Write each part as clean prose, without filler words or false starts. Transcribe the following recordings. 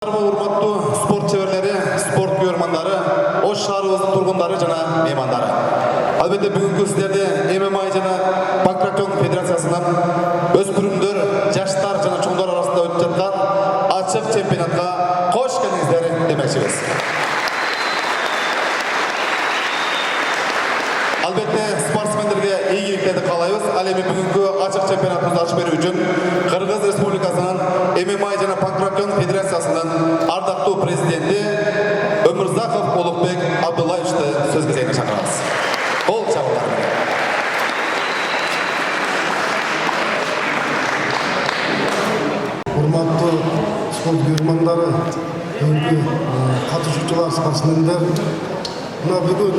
Урматтуу спорт чеберлери, спорт көрмандары, Ош шаарыбыздын тургундары жана меймандары. Албетте бүгүнкү сиздерди ММА жана Панкратион Федерациясынан өспүрүмдөр, жаштар жана чоңдор арасында өтүп жаткан ачык чемпионатка кош келиңиздер демекчибиз. Албетте спортсмендерге ийгиликтерди каалайбыз. Ал эми бүгүнкү ачык чемпионатыбызды ачып берүү үчүн Кыргыз Республикасынын ММА жана Панкратион Федерациясынын ардактуу президенти Өмүрзаков Улукбек Абдуллаевичти сөз кезегине чакырабыз. Кол чабуулар менен. Урматтуу спорт көрмандары, катышуучулар, спортсмендер, мына бүгүн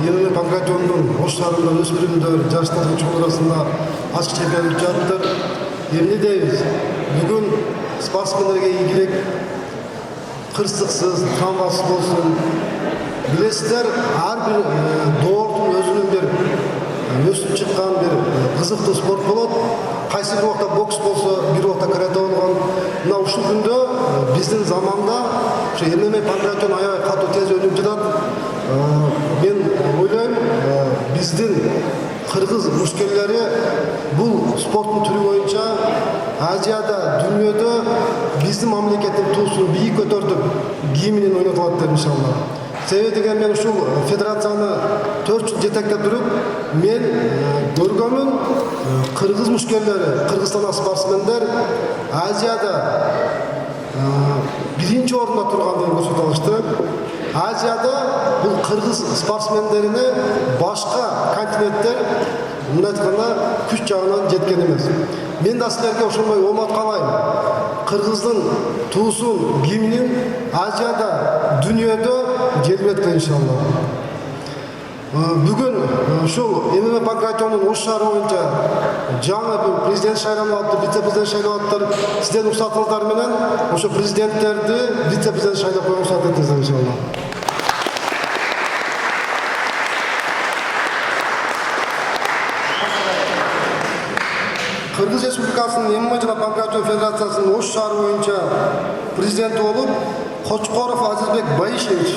ММА Панкратиондун Ош шаарында өспүрүмдөр, жаштар жана чоңдор арасында ачык чемпионат өтүп жатыр. Эмне дейбиз? Бүгүн спортсмендерге ийгилик, кырсыксыз, травмасыз болсун. Билесиздер, ар бир доордун өзүнүн бир өсүп чыккан бир кызыктуу спорт болот. Кайсы бир убакта бокс болсо, бир убакта карате болгон. Мына ушул күндө биздин заманда ушу ММА Панкратион аябай катуу тез өнүгүп жатат. Мен ойлойм, биздин кыргыз мушкерлери бул спорттун түрү боюнча Азияда, дүйнөдө биздин мамлекеттин туусун бийик көтөртүп, кийиминен ойнотуп алат деп иншалла. Себеби деген мен ушул федерацияны 4 жыл жетектеп туруп, мен көргөнмүн, кыргыз мушкерлери, Кыргызстандагы спортсмендер Азияда биринчи орунда тургандыгын көрсөтүп алышты. Азияда бул кыргыз спортсмендерине башка континенттер мындай айтканда күч жагынан жеткен эмес. Мен да силерге ошондой оомат каалайм. Кыргыздын туусун, кийиминин Азияда, дүйнөдө желбиреткиле иншалла. Бүгүн ушул ММА Панкратиондун Ош шаары боюнча жаңы президент шайланып атты, вице-президент шайлап аттыр. Сиздердин уруксатыңыздар менен ошо президенттерди, вице-президент шайлап коюңузга уруксат этиңиздер иншалла. Кыргыз Республикасынын ММА жана Панкратион Федерациясынын Ош шаары боюнча президенти болуп Кочкоров Азизбек Баишевич.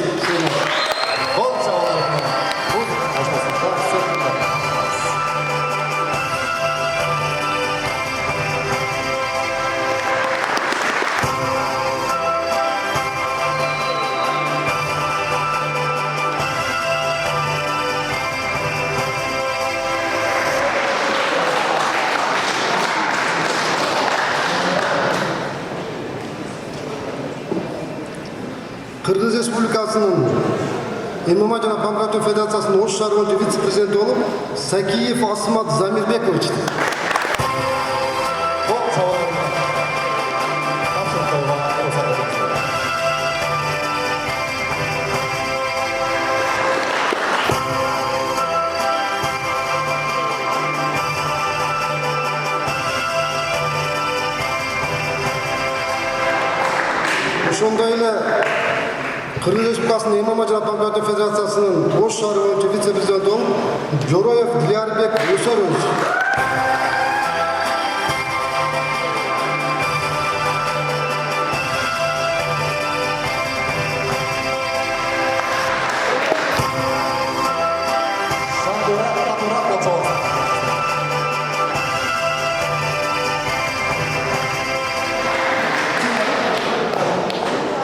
Кыргыз Республикасынын ММА жана Панкратион Федерациясынын Ош шаары боюнча вице-президенти болуп Сакиев Асмат Замирбекович. Ошондой эле Кыргыз Республикасынын ММА жана Панкратион Федерациясынын Ош шаары боюнча вице-президенти болуп Жороев Дилярбек Усарович.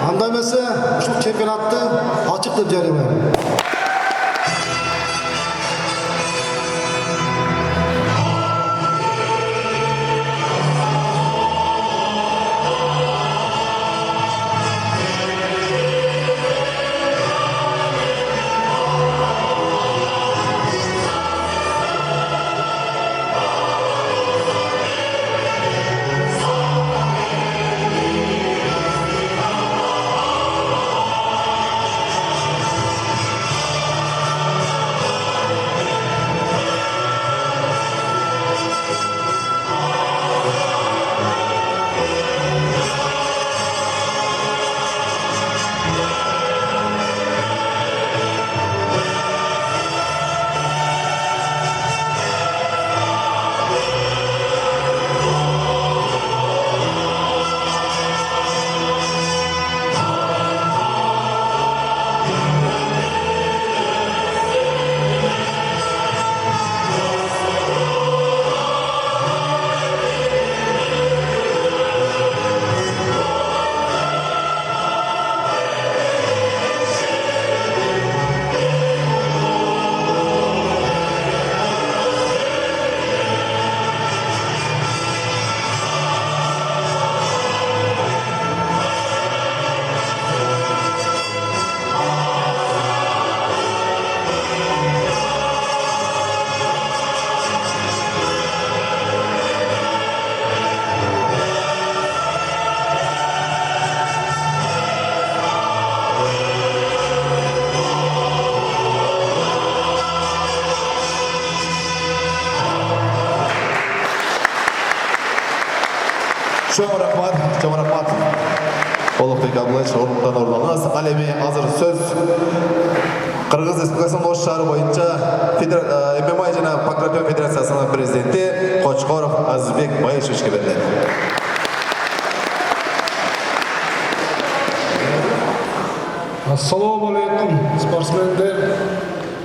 Анда эмесе ушул чемпионатты ачык деп жарыялайм. Çok rahmat. Ulug'bek Abdullayev o'rnidan o'rnalamiz. Alemi hozir so'z Qirg'iz Respublikasining O'sh shahri bo'yicha MMA jana Pankration Federatsiyasining prezidenti Qo'chqorov Azizbek Bayeshovga beriladi. Assalomu alaykum sportsmenler,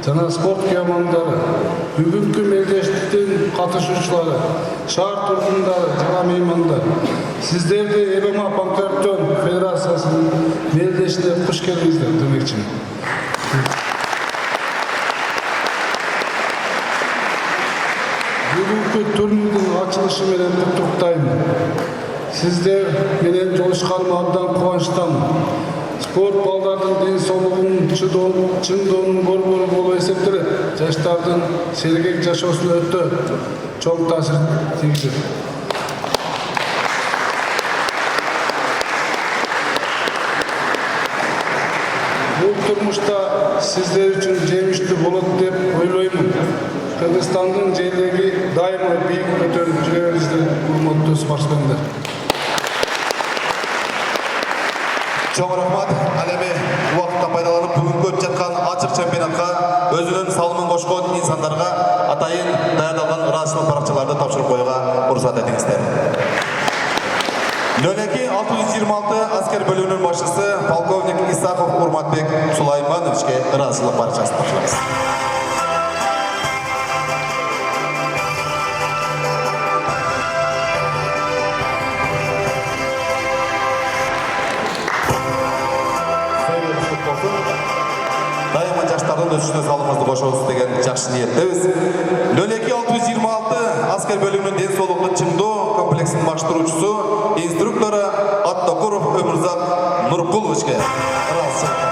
jana sport komandalari, bugungi bellashtirish qatnashuvchilari, shahar turg'unlari, jana mehmonlar. Sizlarga MMA Pankration Federatsiyasining bellashishine xush keldingizlar demoqchiman. Bugungi turnirning ochilishi bilan qutlaqlayman. Sizlar bilan jolishganimdan quvonchdaman. Sport ballarının densolug'un chindonun go'r-go'ri bo'lib eseptirib, yoshlarning sergak yashashini o'tdi cho'ng ta'sir tegdi. Bu turmuşda sizler için jemishli bo'ladi deb o'ylayman. Qirg'izistonning jelligi doimo biyiq ko'tarib juraveringizlar, hurmatli sportsmenlar. Çok rahmat. Alemi vaqtdan foydalanib bugungi o'tib жатқан açıq чемпионатқа өзінің салымын qo'shgan insonlarga atayin tayyorlangan rasmiy paraqchalarni topshirib qo'yishga ruxsat etingizlar. 02-626 asker bölümünün başçısı polkovnik Isakov Urmatbek Sulaymanovичке razılık parçasını topşıramiz. Daima жаштардын өсүшүнө салымыңызды кошобуз деген жакшы ниеттебиз. 02-626 аскер бөлүмүнүн ден соолукту чыңдоо комплексинин баштыруучусу, инструктору Аттокуров Өмүрзак Нуркуловичке ыраазычылык.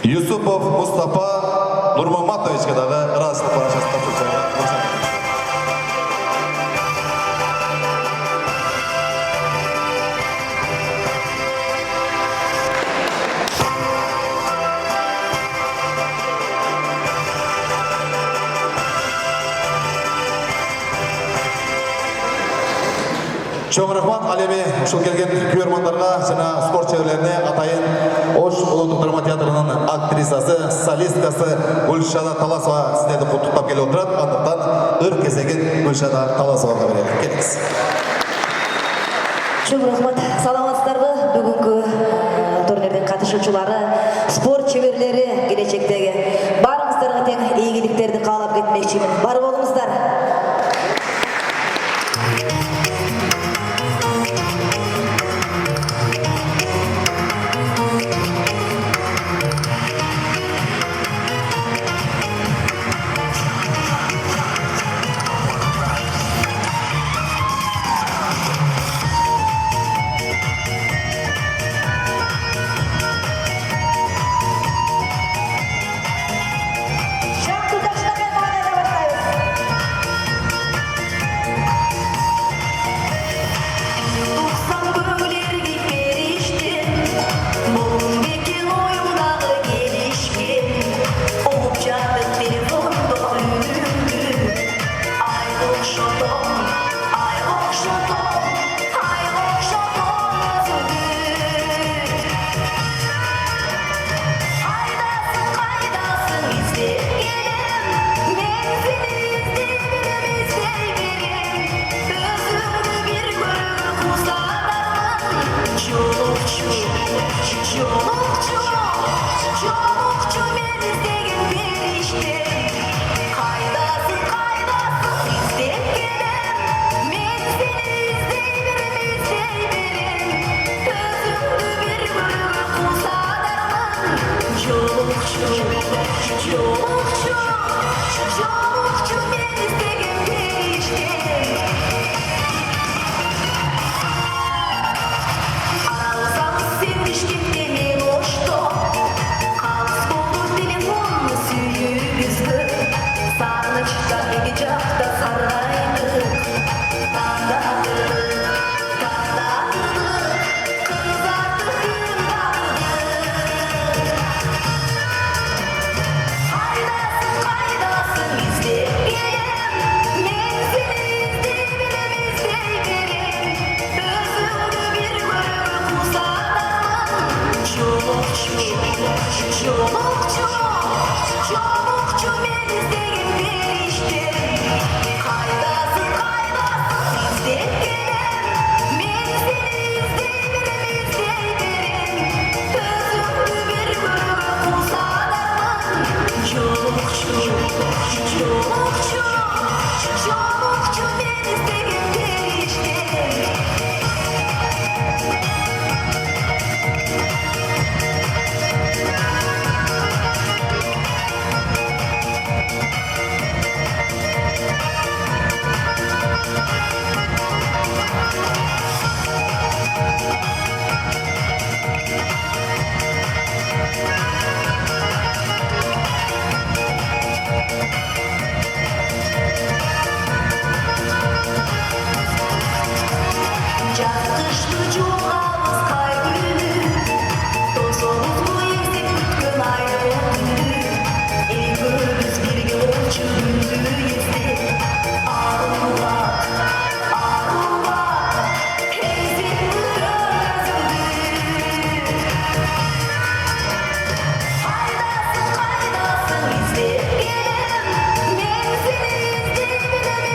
Юсупов Мустафа Нурмаматовичке дагы ыраазычылык парачасын тапшырууга уруксат. Чоң рахмат Алеми ушул келген көрермандарга жана спорт чеберлерине атайын Ош улуттук драма театрынын актрисасы, солисткасы Гүлшада Таласова сиздерди куттуктап келип отурат. Андыктан ыр кезегин Гүлшада Таласовага берели. Келиңиз. Чоң рахмат. Саламатсыздарбы? Бүгүнкү турнирдин катышуучулары, спорт чеберлери, келечектеги барыңыздарга тең ийгиликтерди каалап кетмекчимин. Бар болуңуздар. Sarnıçta iki cakta saraydık. Çolukçu beni sevgin periştim. Kaydasın izleyip gelen. Ben seni izleyebilirim. Özümlü bir gurur kulsadarım. Çolukçu beni sevgin periştim. Жастышты жоғалыз қай күні Досымыз өйсек күткін айды күні Екеуміз бірге отшы күнді есте Арулап Кезеңді өзіңді Қайдасың іздеп келем Мен сені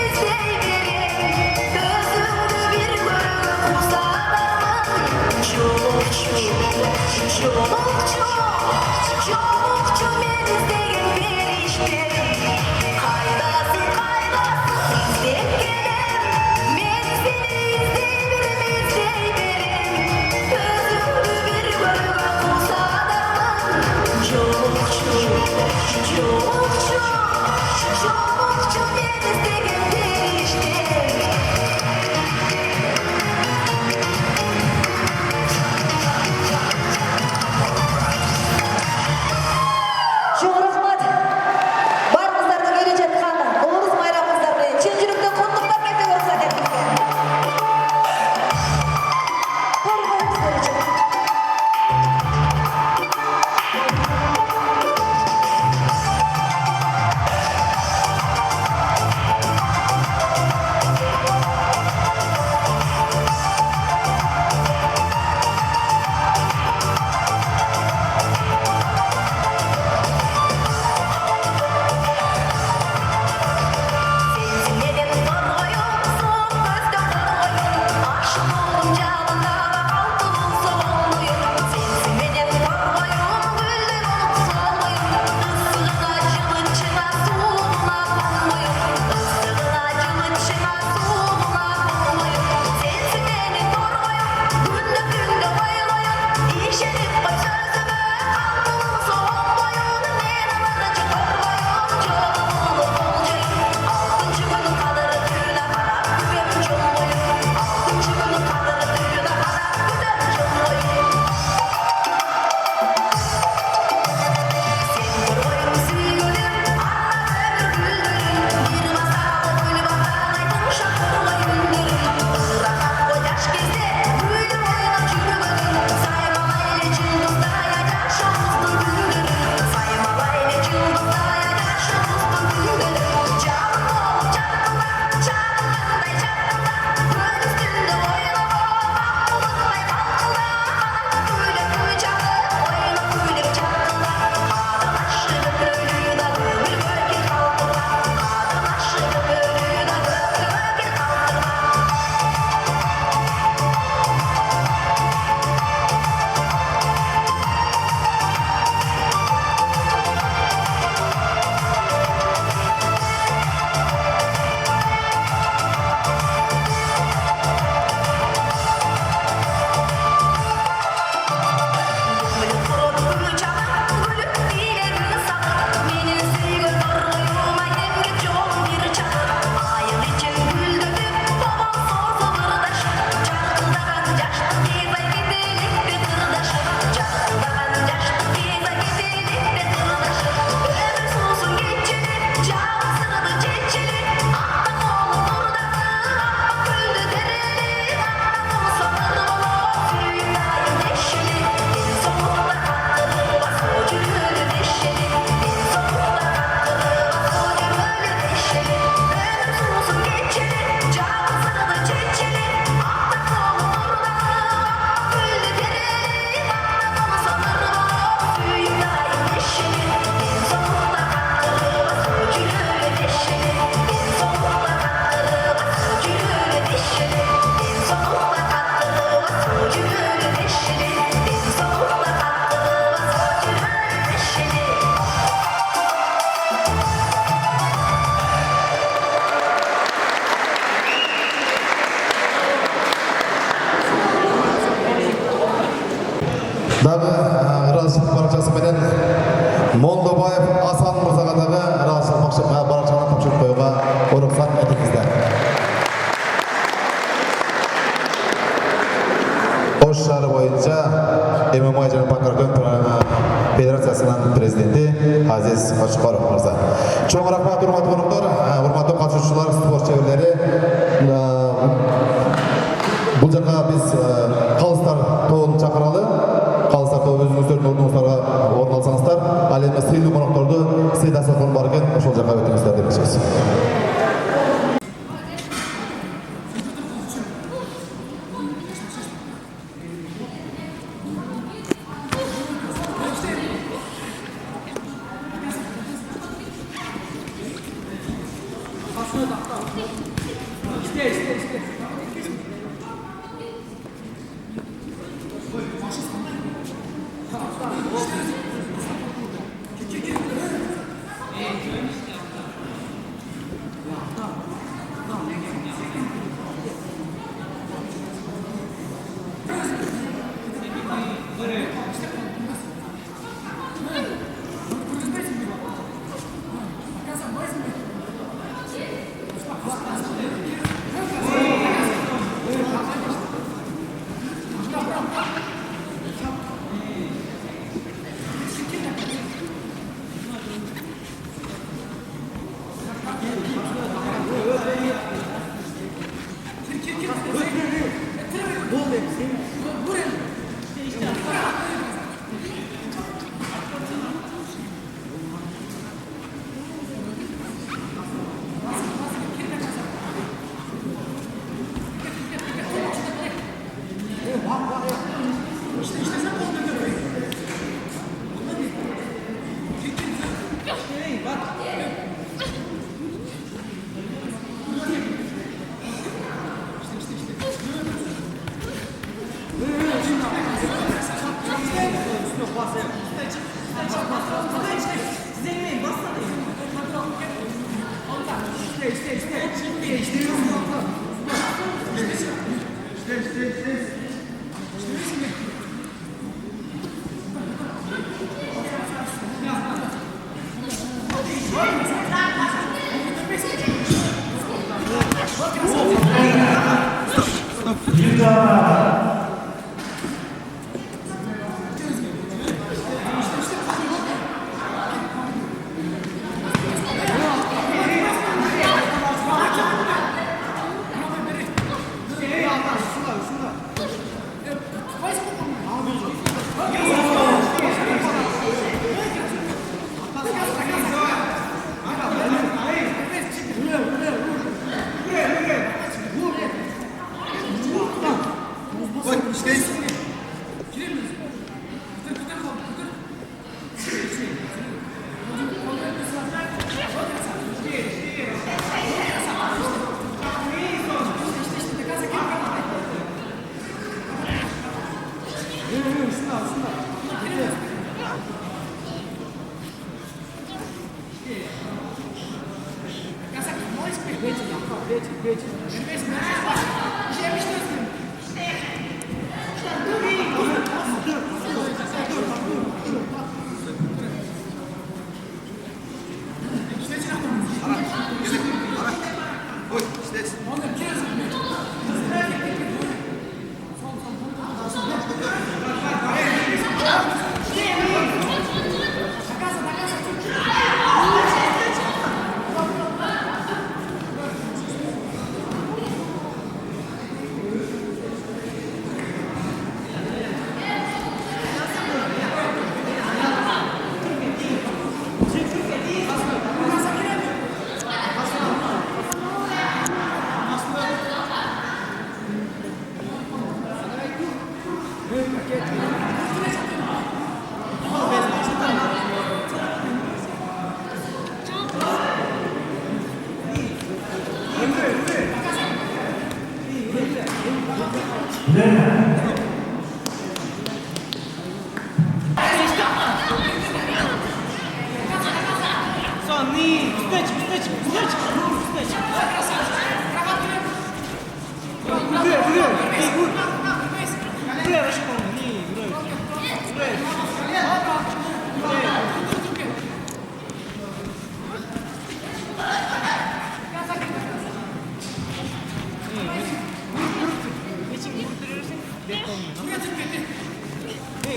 іздей берем Өзіңді бір көріп құсадамын Çolukçu men іздеген періштем Қайдасың іздеп келем Мен сені іздей берем Өзіңді бір көріп құсадамын Çolukçu men іздеген періштем Çok rahmat. Дагы ыраазычылык баракчасы менен Молдобаев Асан мырзага дагы ыраазычылык баракчаны тапшырып коюуга уруксат этиңиздер. Ош шаары боюнча ММА жана Панкратион Федерациясынын президенти Азиз Качкаров мырза. Чоң рахмат, урматтуу коноктор, урматтуу катышуучулар, спорт чеберлери. Бул жака биз калыстар тоон чакыралы. Калыстар тоо өзүңүздөрдүн ордуңуздарга орун алсаңыздар, ал эми сыйлуу конокторду сыйда сокон бар экен, ошол жака өтүңүздөр деп атышабыз.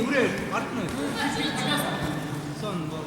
Buraya artma. Son bol.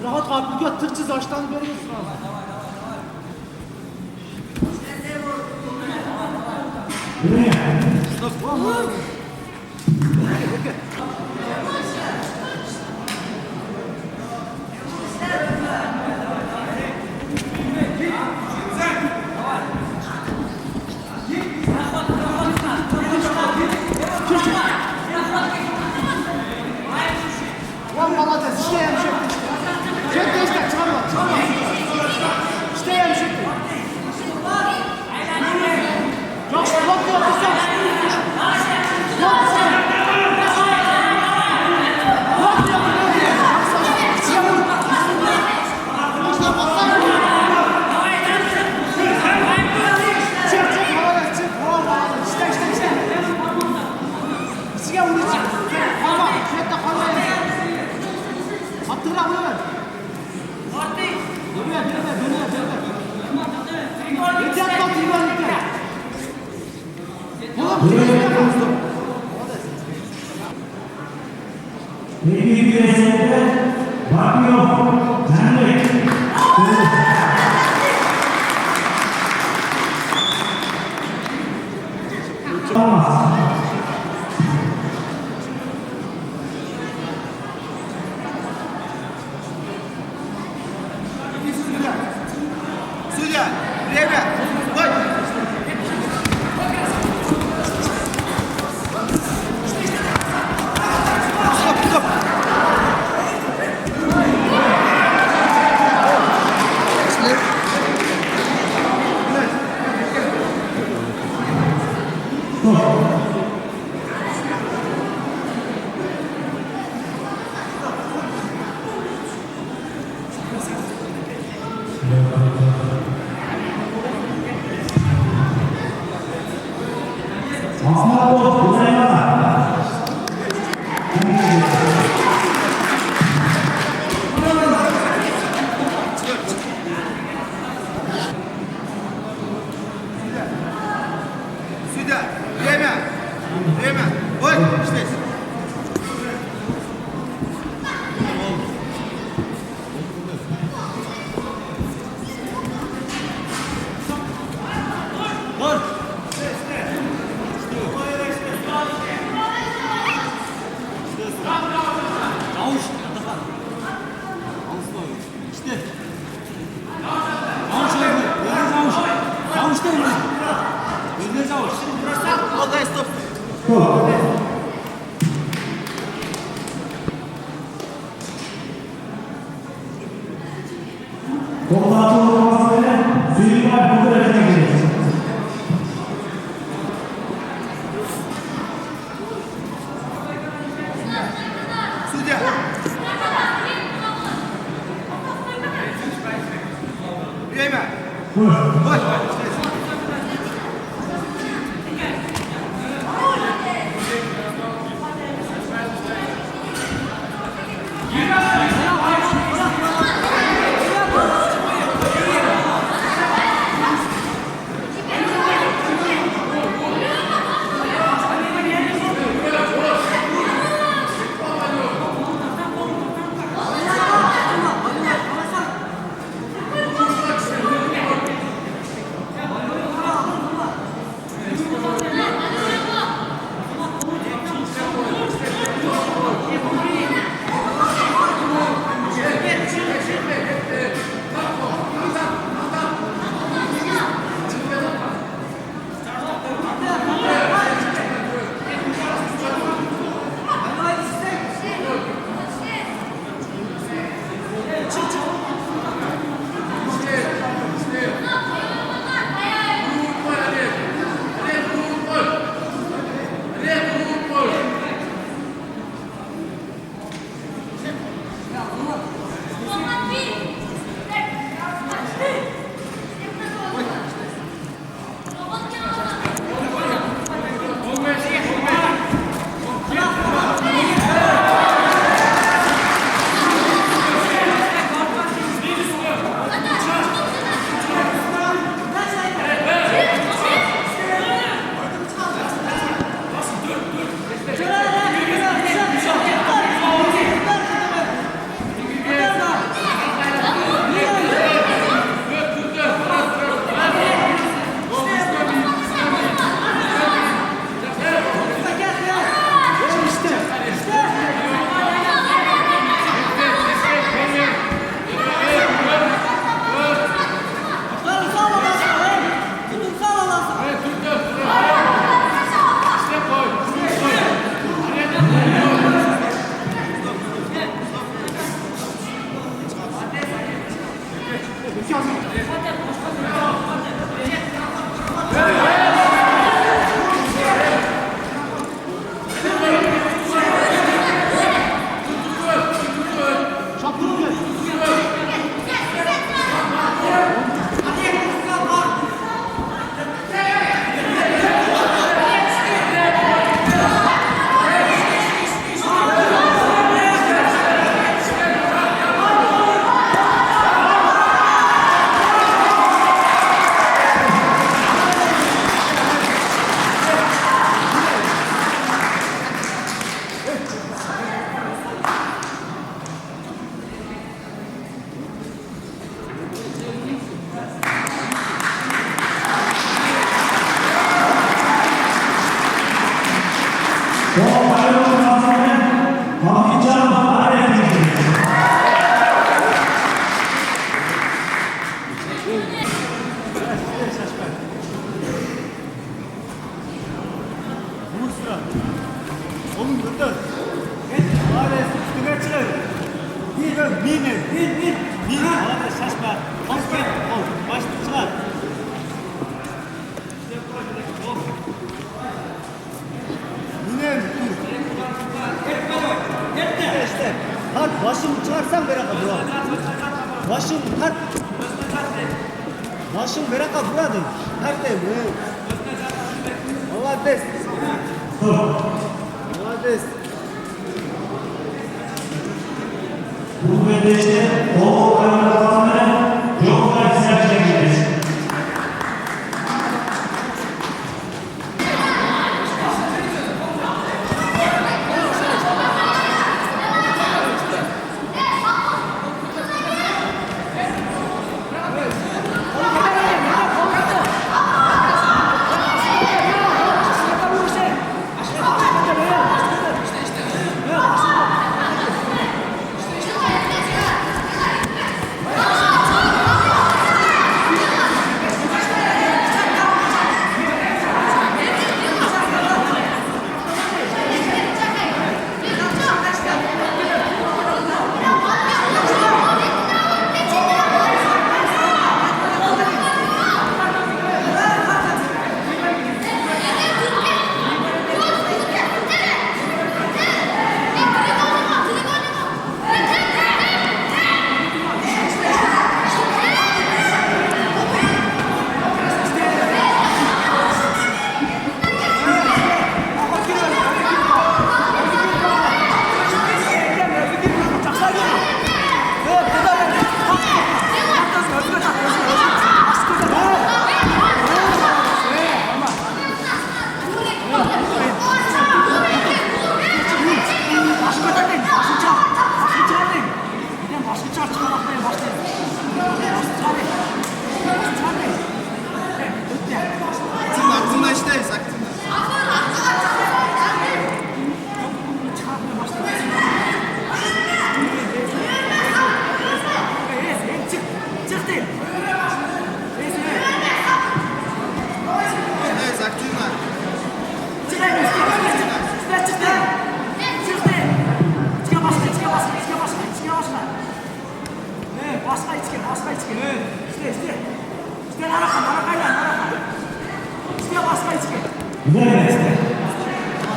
Rahat kalkıp tıkçız açtan görüyorsun abi. Судья, время. Бой. Стоп, стоп. Судья, время. Время. Бой. Здесь. Бой. Ауш. İşte. Ауш. Ауш. Ауш değil mi? Gözünüz avuç. Olay stop. Судья. Время. Бой. Oğlum götür. Hadi üstüne çıkar. Bir. Hadi şaşma. Basket. Başlı çıkar. Mine. İşte. Hadi başımı çıkarsan beraka bura. Başım hadi. Başım beraka buradır. Hadi. Allah best. Hadi. Bu müddetçe o kazananların çok da güzel çekildi. Evet.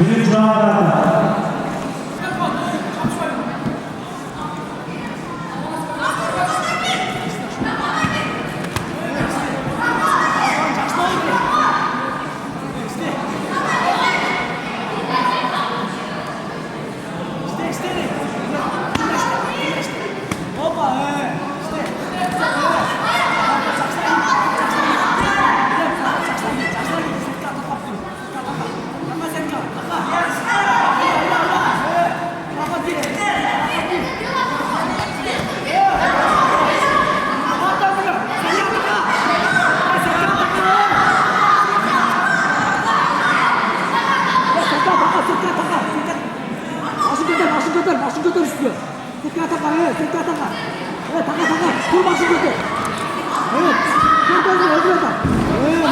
Birinci roundda. Başını götür üstüne. Tekrar takar, evet, tekrar takar. Evet, takar. Dur başını götür. Evet, götür, öbür atak. Evet.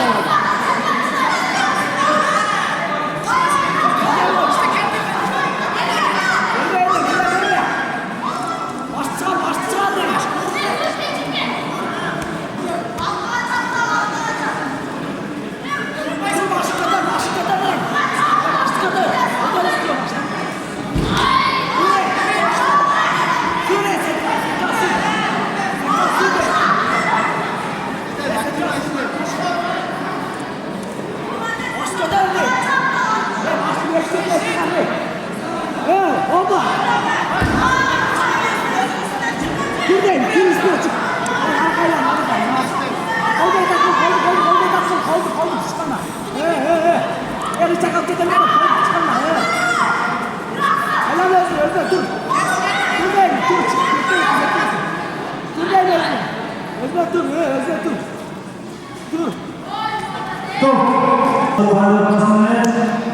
Bu kazananların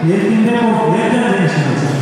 yerinde o yerden değiştirecek.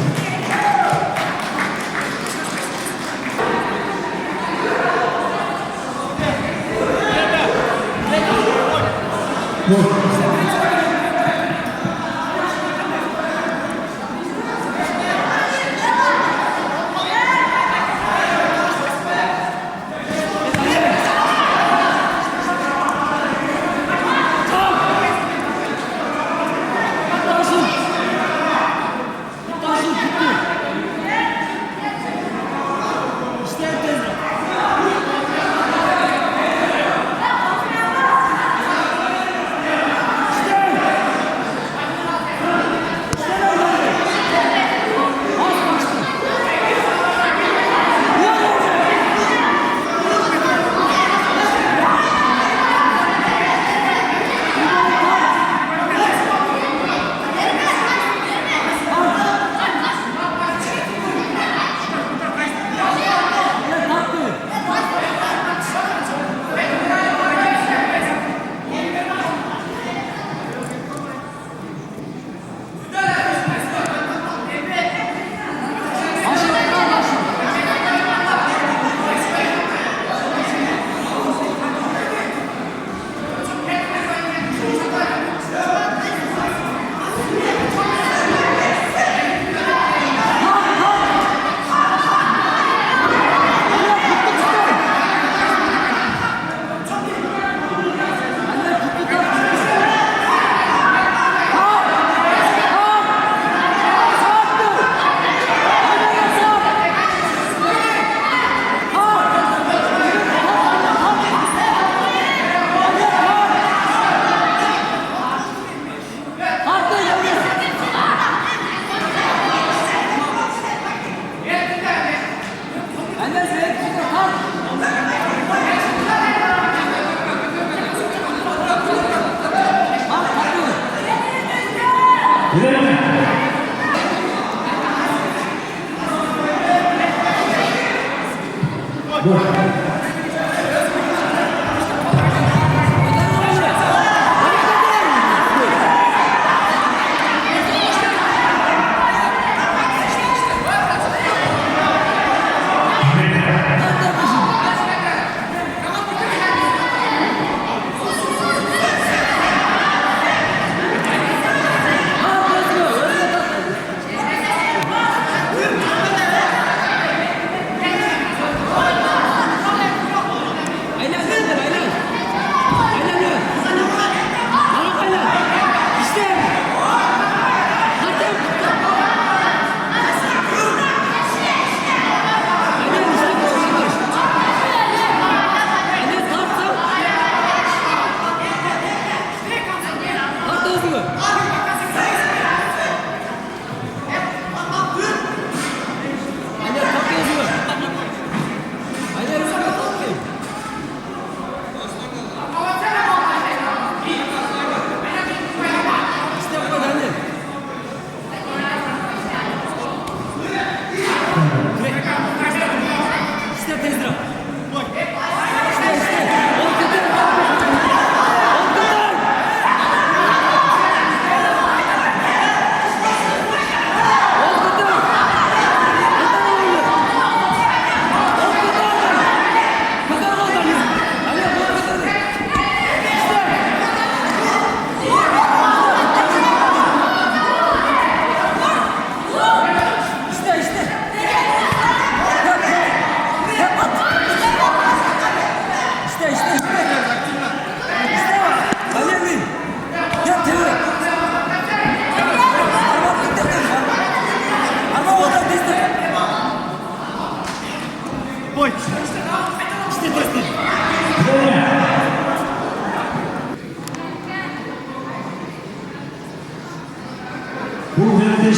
Bu dönemde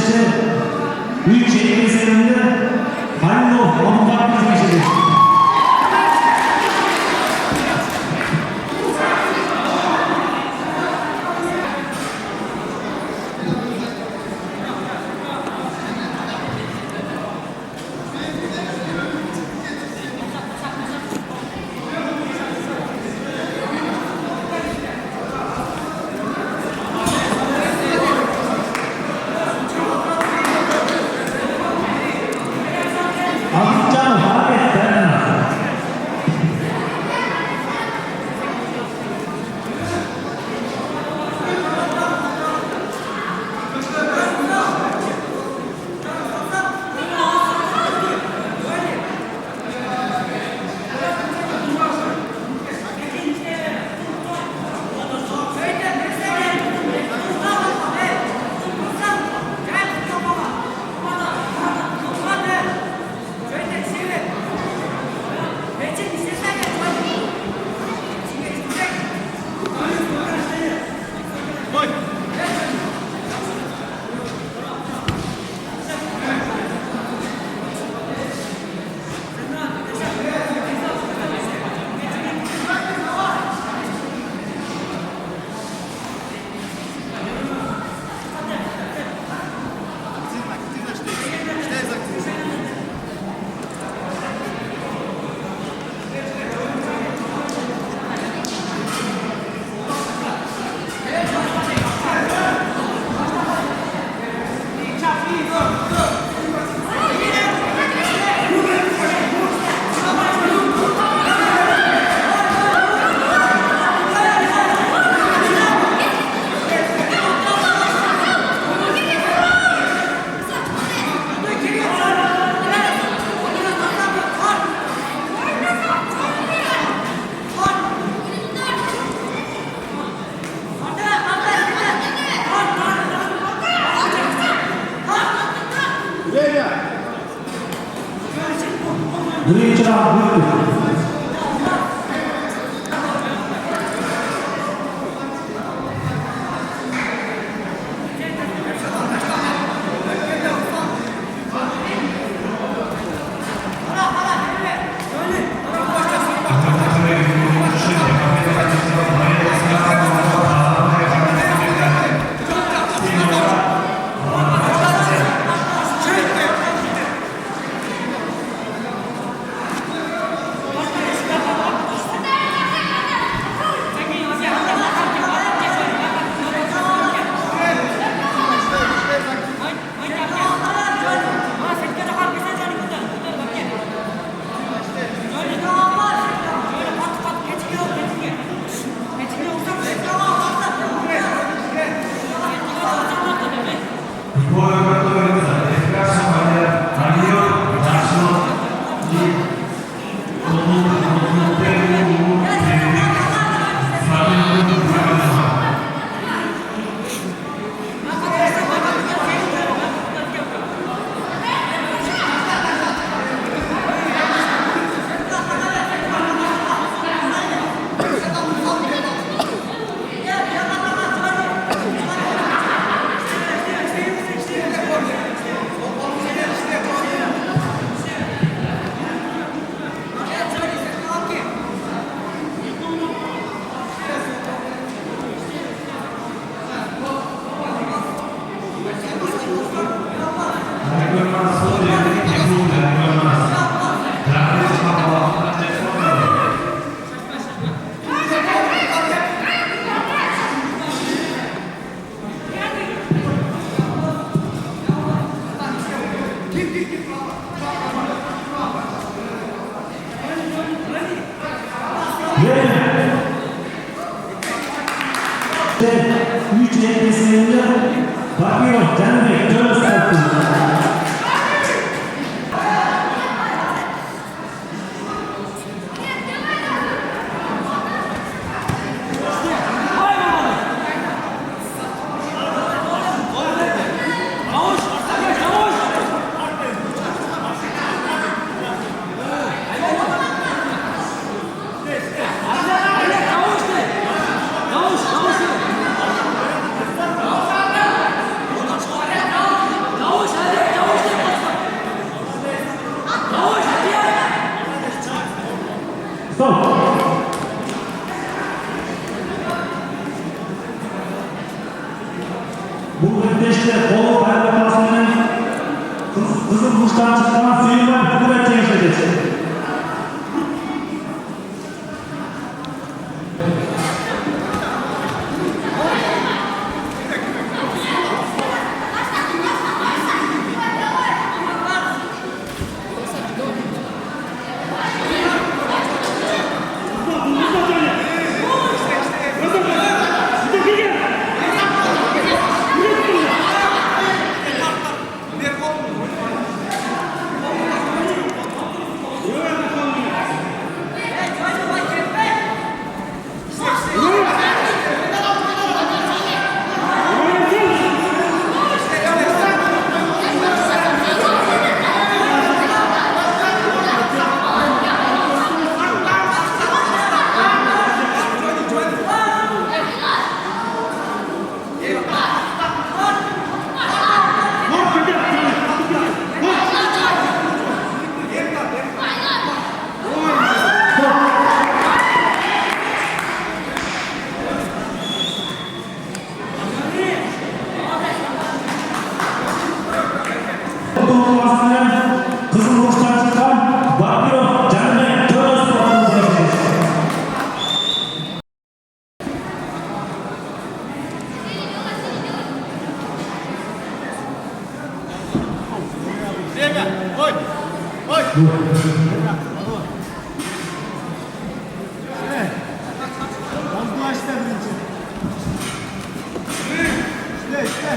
Büyükşehir Belediyesi'nde Halilov Avukatlık Hizmeti'dir. Birinci round bitti. Oldulaştı birinci. İşte.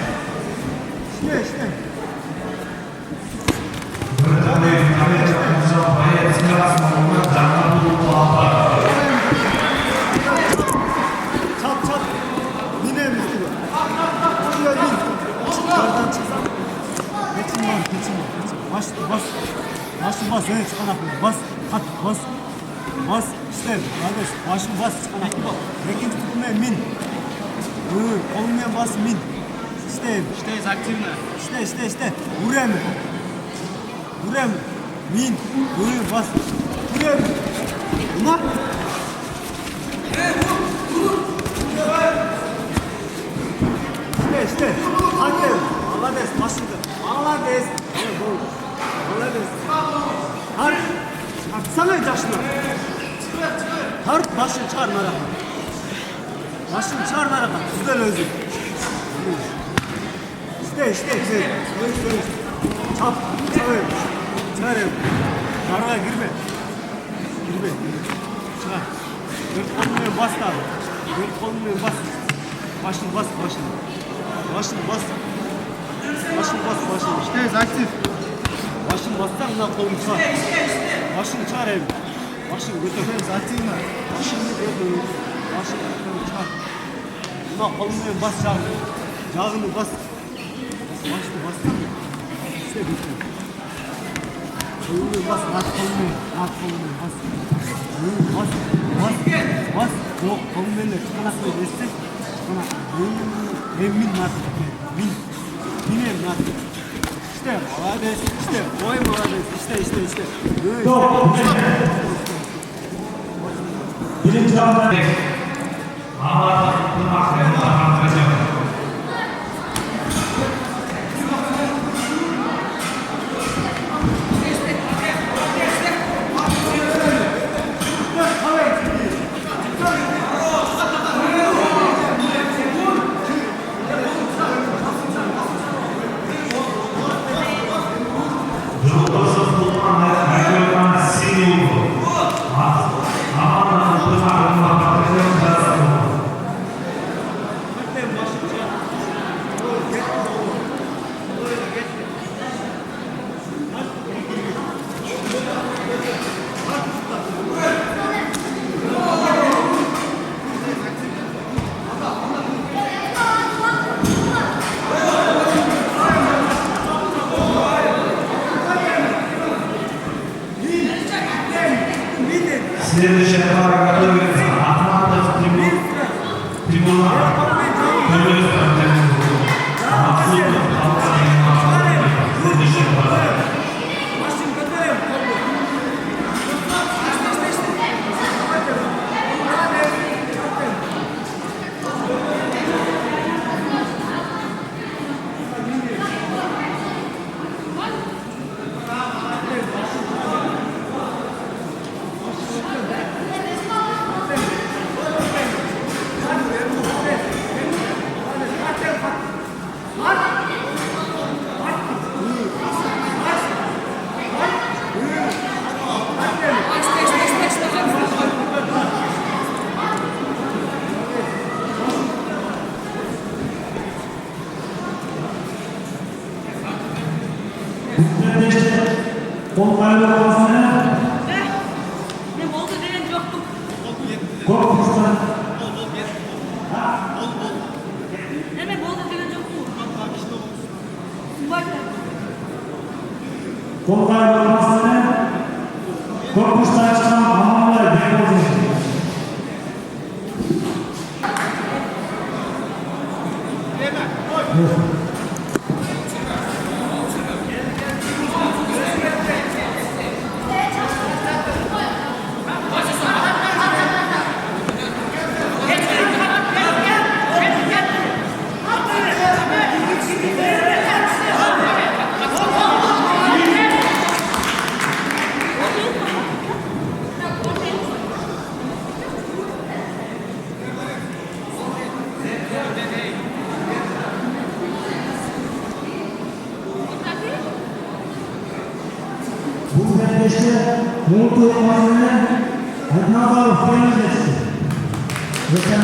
Çap. Yine üstüne. Şuraya bin. Yukarıdan çıksan. Geçin var. Bas. Evet çıkan akıllı. Bas. At. Bas. İşte. Kardeş. Başını bas çıkan akıllı. İkinci tutmaya min. Olmayan bas min. İşte. İşte. Vurayım. Min. Bas. Vurayım. Buna. İşte. Hadi. Ağlades. Başladı. Ağlades. Hadi. Atsana yaşına. Hart başını çıkar merakla. Güzel özür. İşte. Çap. Çıkar. Karaya girme. Çıkar. Dört kolunu bas da. Başını bas. İşte aktif. Başını bassan bundan kolunu çıkar. Başını çıkar evi. Başını götür. Zaten var. Başını götür. Çıkar. Bundan kolunu bas yağını. Yağını bas. Başını bassan mı? İşte götür. Kolunu bas. At kolunu bas. Bas. Yok kolunu elle. Çıkanakla destek. Min artık. Min artık. İşte Ağlades. Oy Ağlades. İşte. Birinci roundda Ahmet sizleri şefaat katılıyoruz. Atmaktır tribunlar. Görüyoruz önlerinizi. Haksızlık halkına inanmalı. Sizleri şefaat. Onlarla olmasına Ne oldu diyen yoktu. korkmuşlar. Ne oldu diyen yoktu. Bakın. Onlarla olmasına korkmuşlar çıkan hamamlar bekliyoruz. kardeşler, Mutlu Olması'nın Aydınlar'ı koyun geçti. Geçen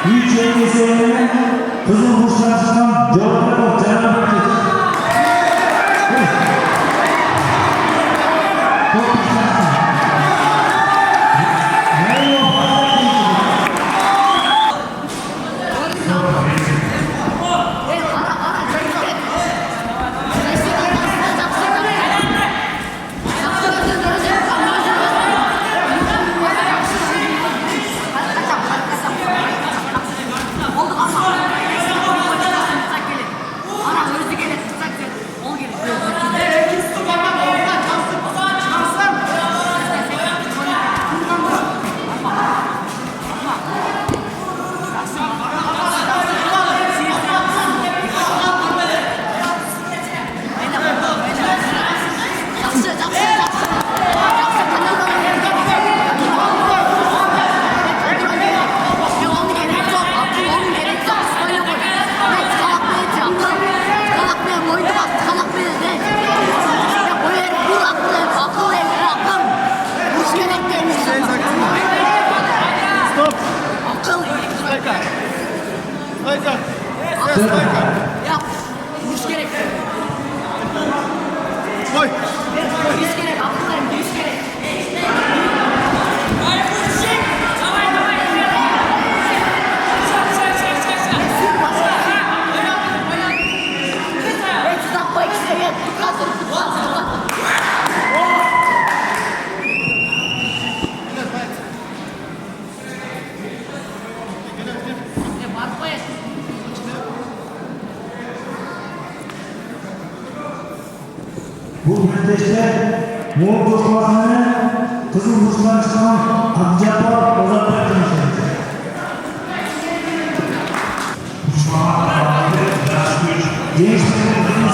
Büyük Yengesi'nin Kızıl Burçlar'dan Jordan'ın Cenab-ı Ya yüz gerek. Koy. Yüz gerek. Abdülharim yüz gerek. Bu müddetçe Moğol Cumhurbaşkanı Kızıl Burç'tan çıkan Abdülcabbar Ozan'la konuşuyor. Gençlerin kızıl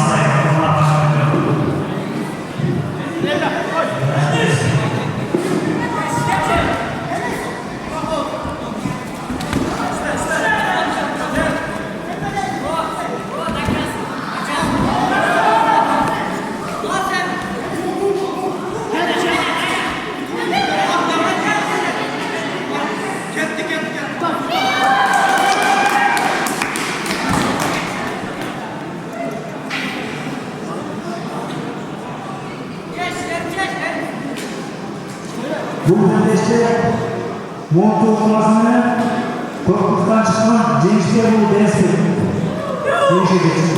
Bu müddetçe Moğol Cumhurbaşkanı korkuttan çıkan gençler bu ders veriyor. Değişecek.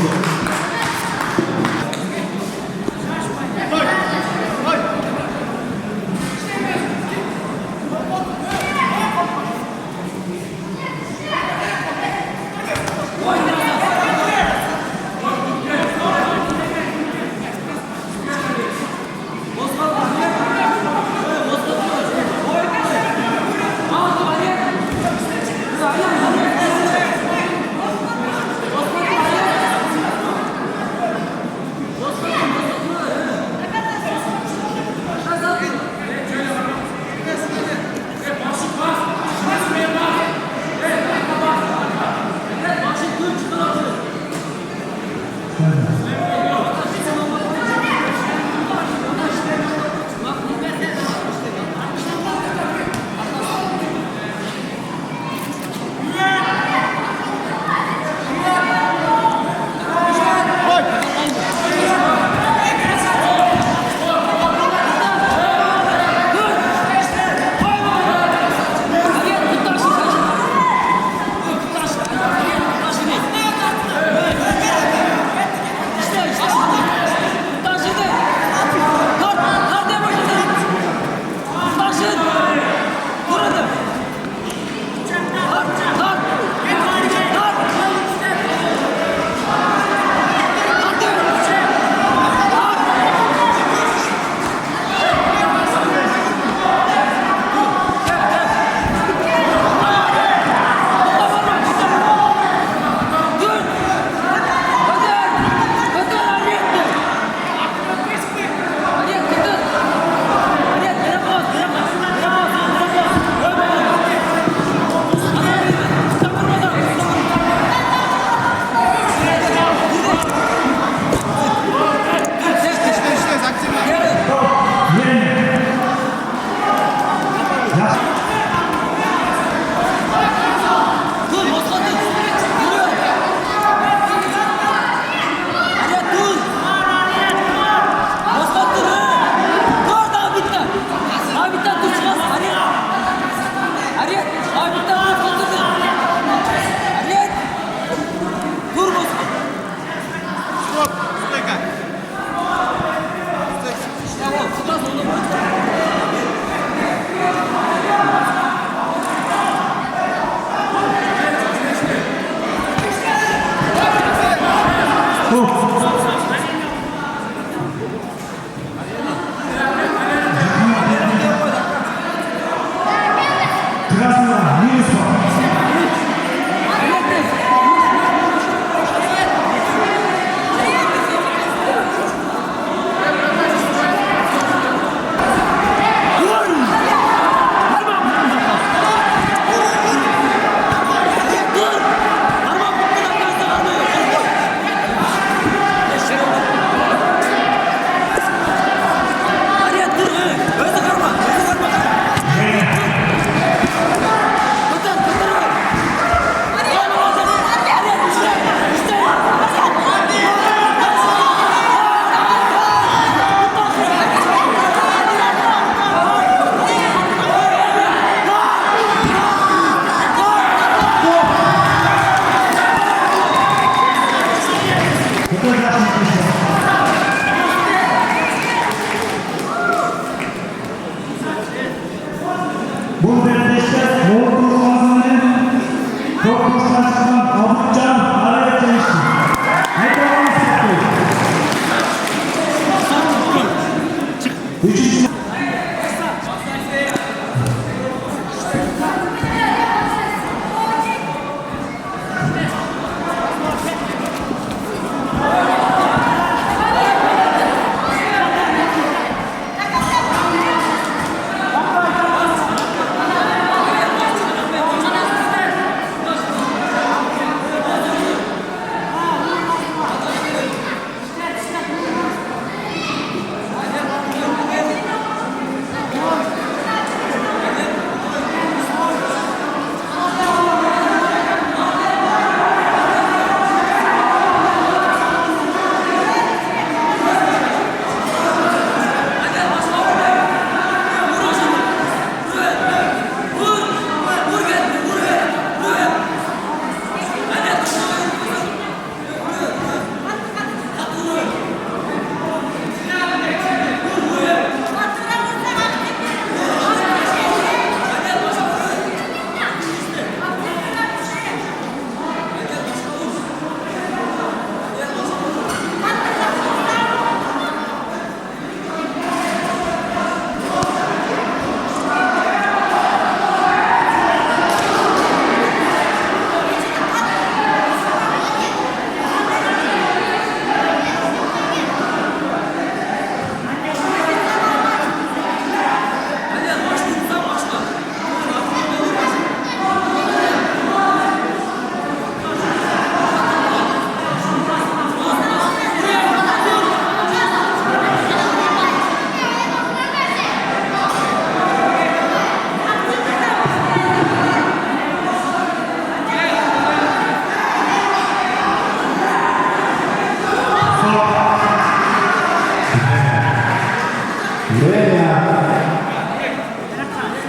Bu bölümde Doğu Kurulması'nın Korkmuş'tan çıkan Abutcan araya çalıştı. Ne devam etti? Üçüncü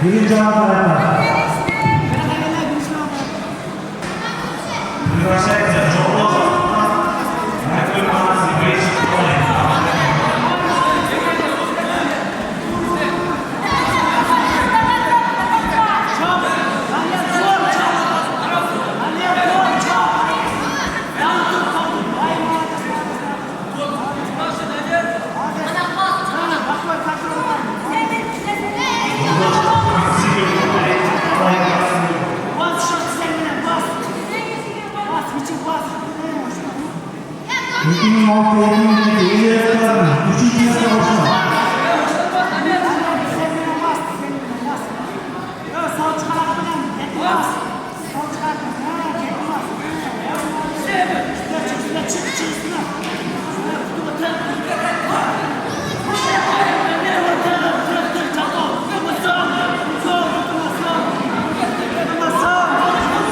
birinci anlamda. Ülkenin altı eğitiminde iyi yarışlarını, üçüncü yasa başına.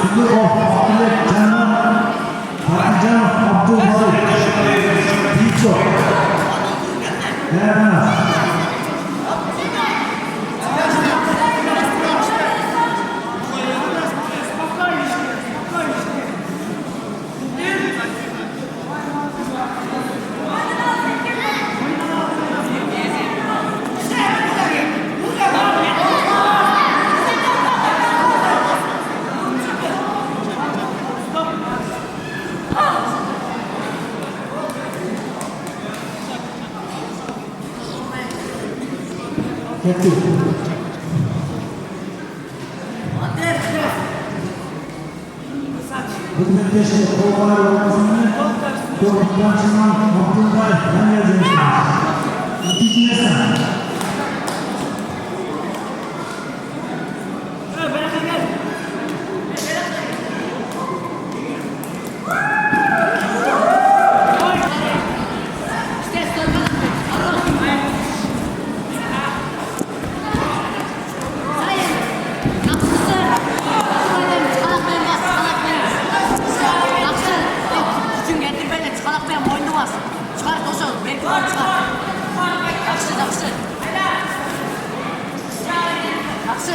Sütü of, Ahmet Canan, Patlıcan, Abdülbari, Pizzo, Erdoğan. Yetti. Bugün teşkil kolları olmasını Doğru'dan çıkan Abdülbari ben yazmıştım. İkinci yasa.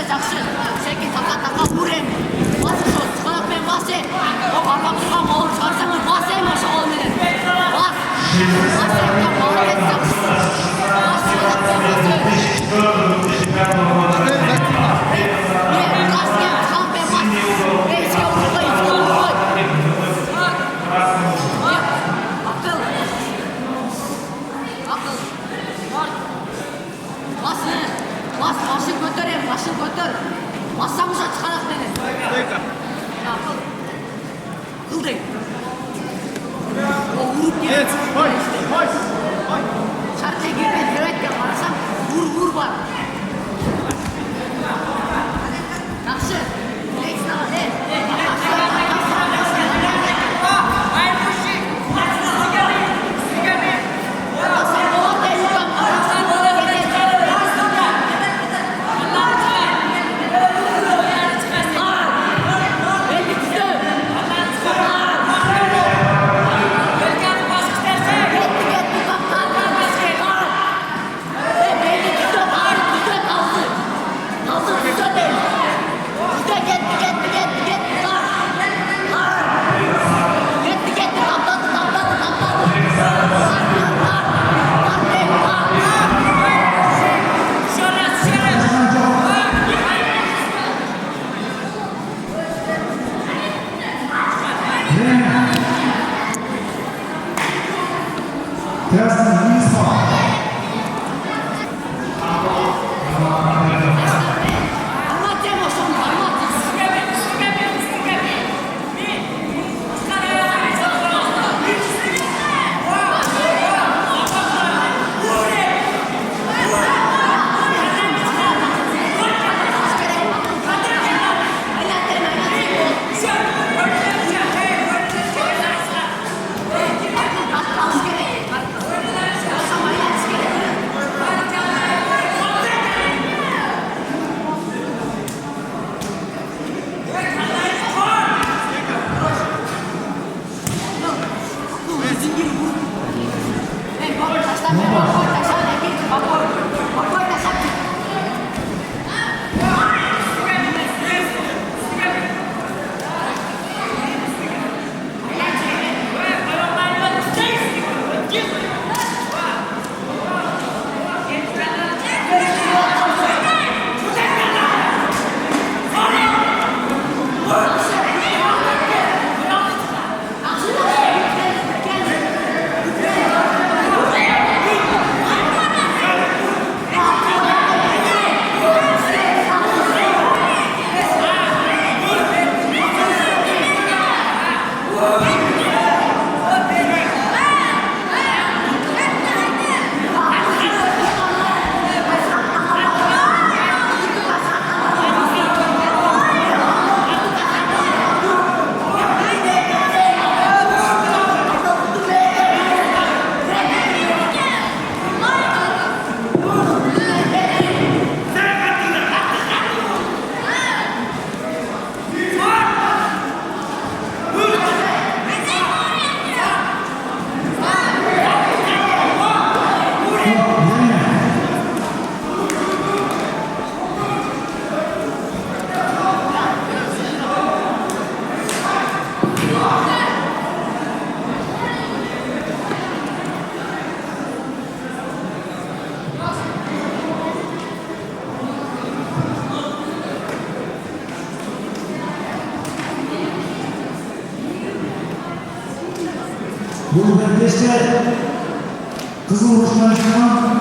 жақсы сәйкес таққа ұрем басып сол сықылықпен бас е бармақ тұрған қолын шығарсаңыз бас е маша қолменен бас Masamıza çıkarak beni. Kıldayım. O vurup geliyor. Evet, koy, koy. Çarkıya girmeye evet yaparsam vur var. Nakşı. Neyse daha ne? Krasny Wisła. Bu bölgede Kızıl Başkanı'ndan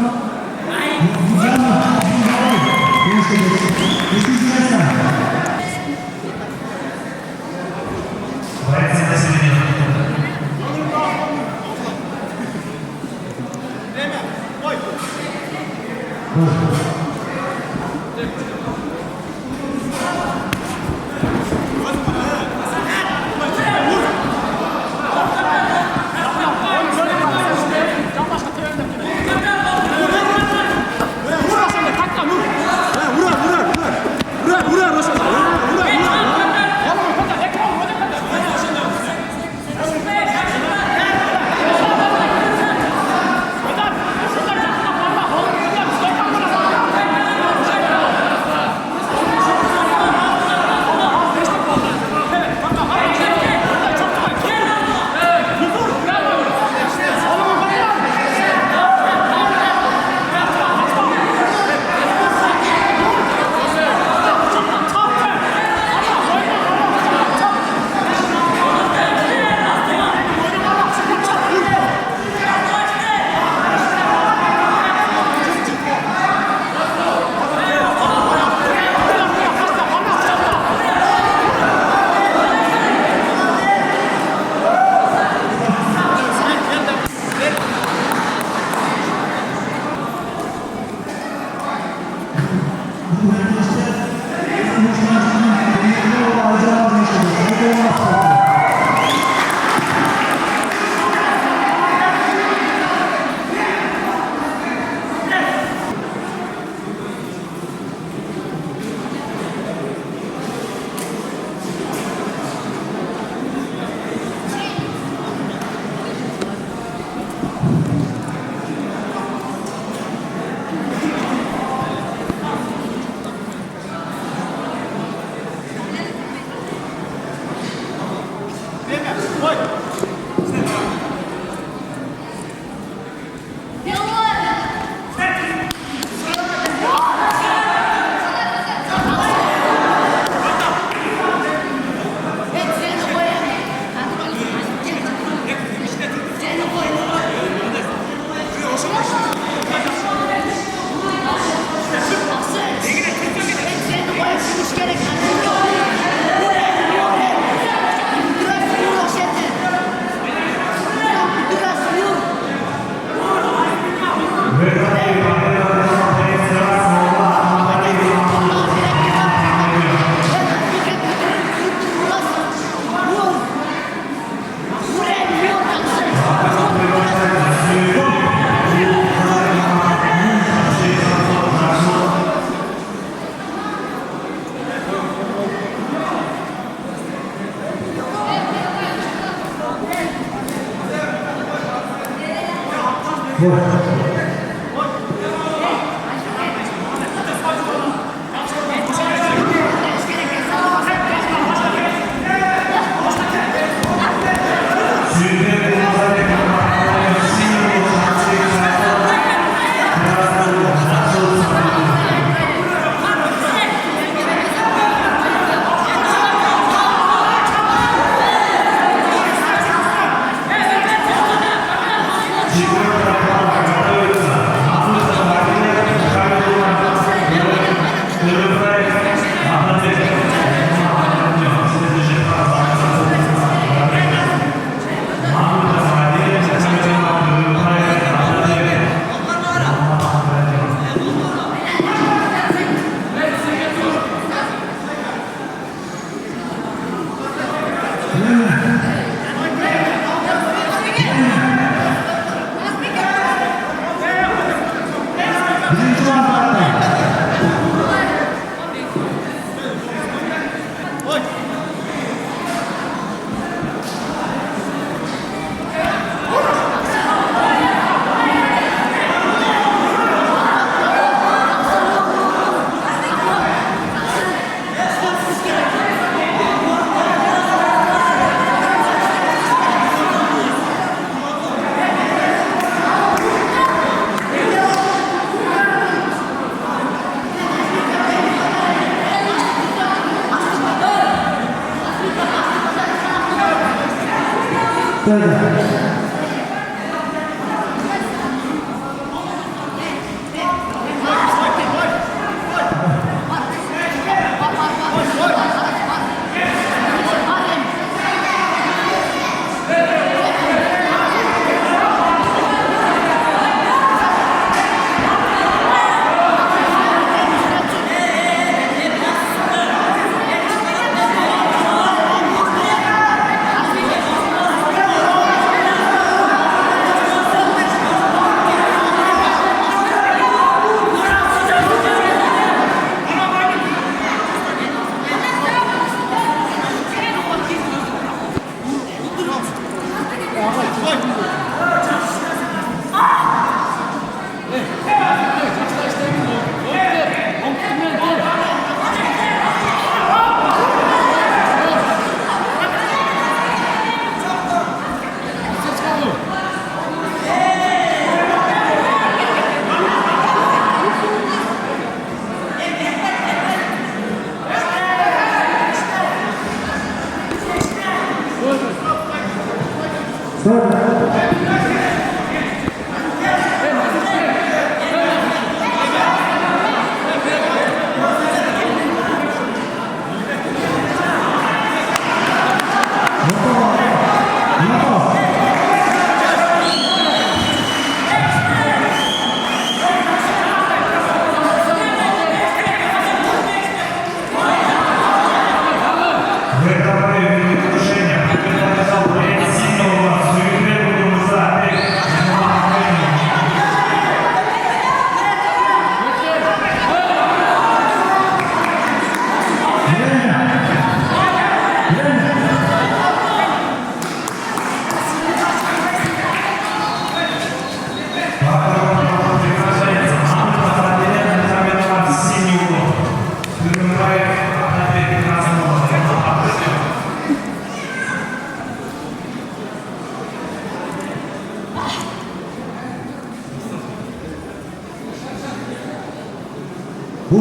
Bu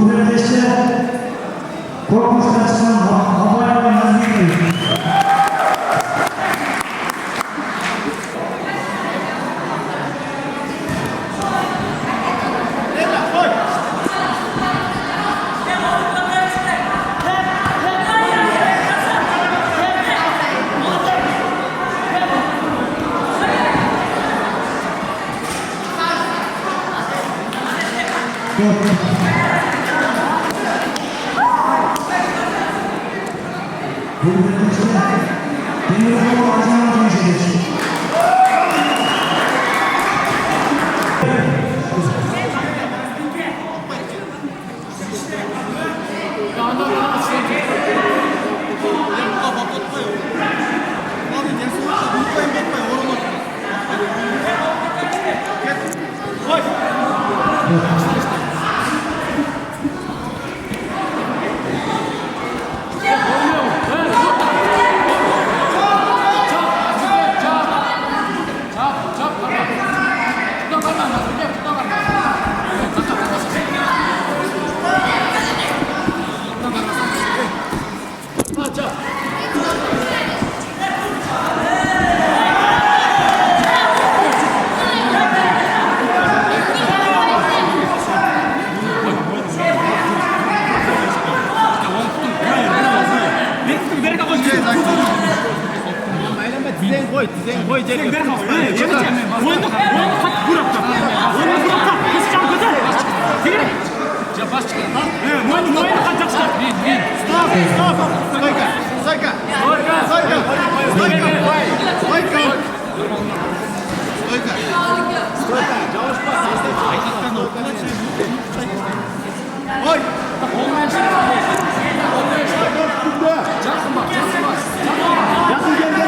müddetçe korkunçtan çıkan havayla yazmayı bu müddetçe demir yolu acıma dönüşecek. Abi, Dizen koy Cem. Oyunu kat bırak. Oyunu bırak. Kısacağım kadar. Tigre. Ya baş çıkar. Oyunu katacaksın. Stop. Sayka. Sayka. Sayka. Yavaş bas. Ayaktan okula Oy. Olmayan şey. Çakma. Yakın gel de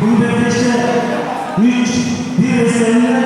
Budapest'te 3-1 eserinde